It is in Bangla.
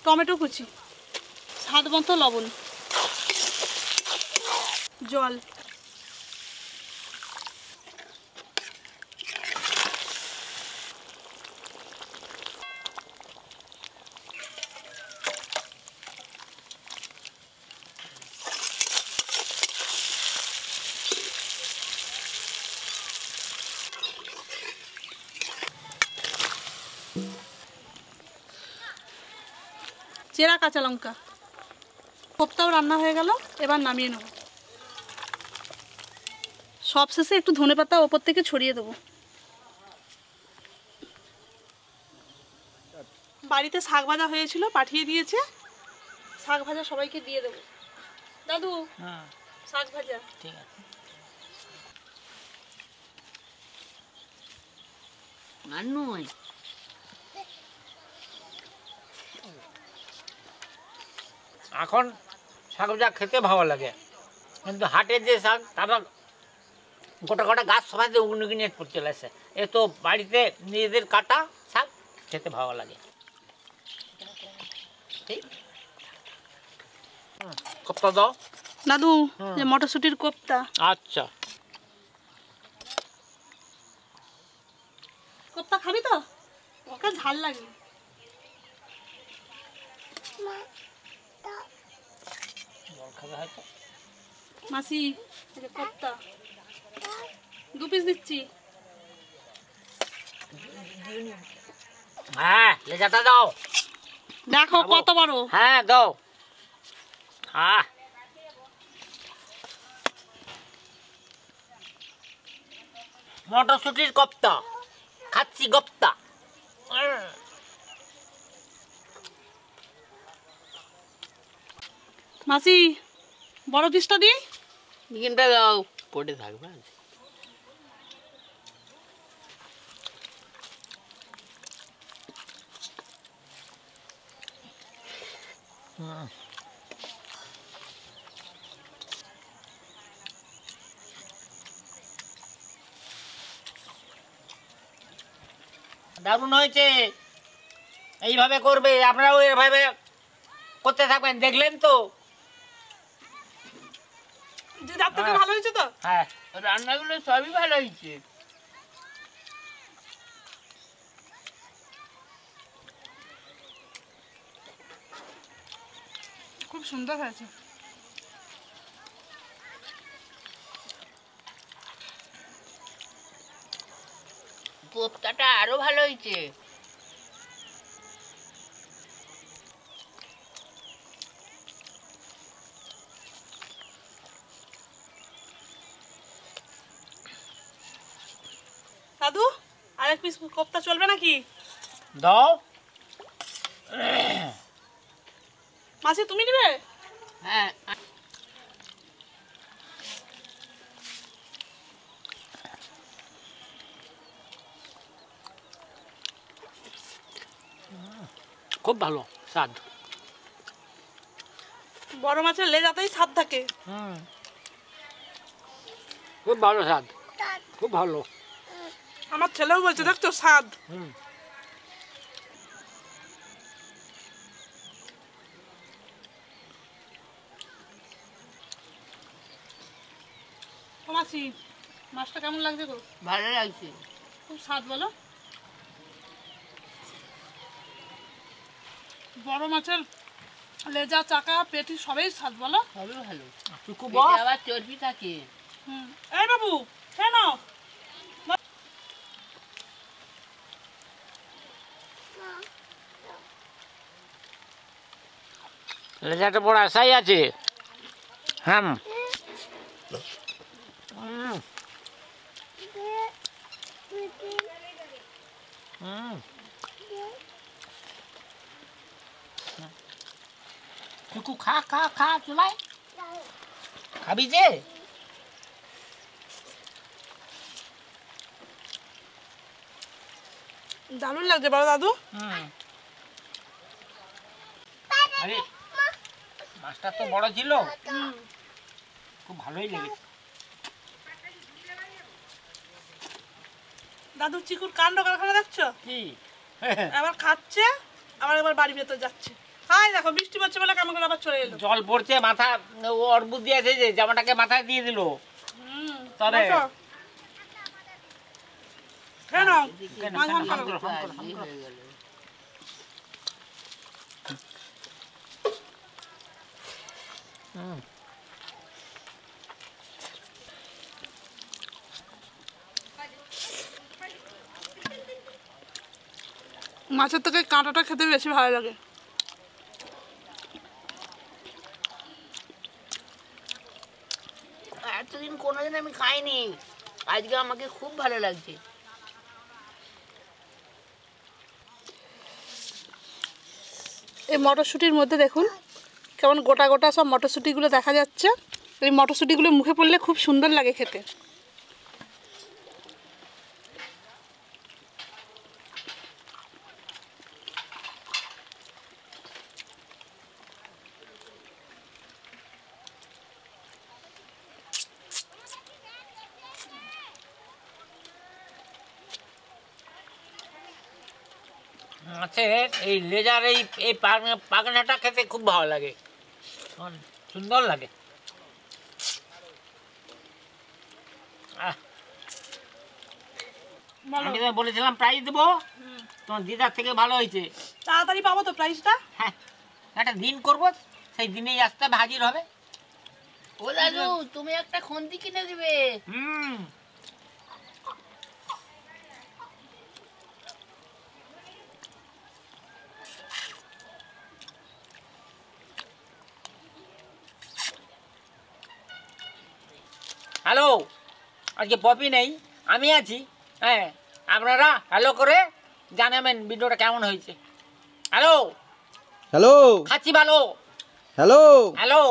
টমেটো কুচি, স্বাদ মতো লবণ, জল, চেরা কাঁচা লঙ্কা। কোপ্তাও রান্না হয়ে গেল, এবার নামিয়ে নেব। সবশেষে একটু ধনেপাতা ওপর থেকে ছড়িয়ে দেবো। বাড়িতে শাক ভাজা হয়েছিল, পাঠিয়ে দিয়েছে। শাক ভাজা সবাইকে দিয়ে দেবো। দাদু, শাক ভাজা। ঠিক আছে। এখন শাক ভাজা খেতে ভালো লাগে, কিন্তু হাটের যে শাক তারা গোটা গোটা গাছ সবাই উগনি নিয়ে চলে আসে। এ তো বাড়িতে নিজেদের কাটা শাক খেতে ভালো লাগে। কোপ্তা দাও দাদু, যে মটরশুটির কোপ্তা। আচ্ছা, কোপ্তা খাবি তো? ওকে ঝাল লাগে। মাসি, কোপ্তা 2 পিস দিচ্ছি। হ্যাঁ, লেজাটা দাও। দেখো কত বড়। হ্যাঁ দাও। হ্যাঁ, মটরশুটির কোপ্তা খাচ্ছি, কোপ্তা। মাসি, বড় পিসটা দিই। চিকেনটা দাও, পড়ে থাকবে। দারুণ হয়েছে। এইভাবে করবে, আপনারাও এইভাবে করতে থাকবেন। দেখলেন তো, ভালো হয়েছে তো? হ্যাঁ, রান্নাগুলো সবই ভালো হয়েছে। খুব সুন্দর হয়েছে। কোপ্তাটা আরো ভালো হয়েছে। দাদু, আরেক পিস কোপ্তা চলবে নাকি? দাও। মাসি, তুমি নেবে? হ্যাঁ, খুব ভালো স্বাদ। বড় মাছের লেজাতেই স্বাদ থাকে। খুব ভালো স্বাদ, খুব ভালো। আমার ছেলেও বলছে, দেখছো স্বাদ। মাসি, মাছটা কেমন লাগছে গো? ভালো লাগছে, খুব স্বাদ বলো। বড় মাছের লেজা, চাকা, পেটি সবই স্বাদ বলো। সবই ভালো। আবার চর্বি থাকে। এই বাবু, খেয়ে নাও। লেজাটা বড় আশাই আছে। হ্যাঁ, খা খা খা, চলাই খাবি যে। দারুণ লাগছে বড় দাদু। আরে মাছটা তো বড় ছিল, খুব ভালোই লেগেছে। দাদু চিকুর কাণ্ড কারখানা দেখছো? কি আবার খাচ্ছে, আবার এবার বাড়ি ভেতর যাচ্ছে। হাই দেখো বৃষ্টি পড়ছে বলে কেমন করে আবার চলে এলো। জল পড়ছে, মাথা ও অর্বুদ দিয়েছে যে জামাটাকে মাথায় দিয়ে দিল। তবে কেন মাছ মাংস মাছের থেকে কাঁটাটা খেতে বেশি ভালো লাগে। এতদিন কোনোদিন আমি খাইনি, আজকে আমাকে খুব ভালো লাগছে। এই মটরশুঁটির মধ্যে দেখুন কেমন গোটা গোটা সব মটরশুঁটিগুলো দেখা যাচ্ছে। এই মটরশুঁটিগুলো মুখে পড়লে খুব সুন্দর লাগে খেতে। মাছের এই লেজার এই এই পাখনাটা খেতে খুব ভালো লাগে, সুন্দর লাগে। আমি তো বলেছিলাম প্রাইজ দেবো, তোমার দিদার থেকে ভালো হয়েছে। তাড়াতাড়ি পাবো তো প্রাইসটা? হ্যাঁ, একটা দিন করবো, সেই দিনেই আসতে হবে, হাজির হবে। ও দাদু, তুমি একটা খন্তি কিনে দিবে। হ্যালো, আজকে পপি নেই, আমি আছি। হ্যাঁ, আপনারা হ্যালো করে জানাবেন ভিডিওটা কেমন হয়েছে। হ্যালো হ্যালো খাচ্ছি ভালো। Hello hello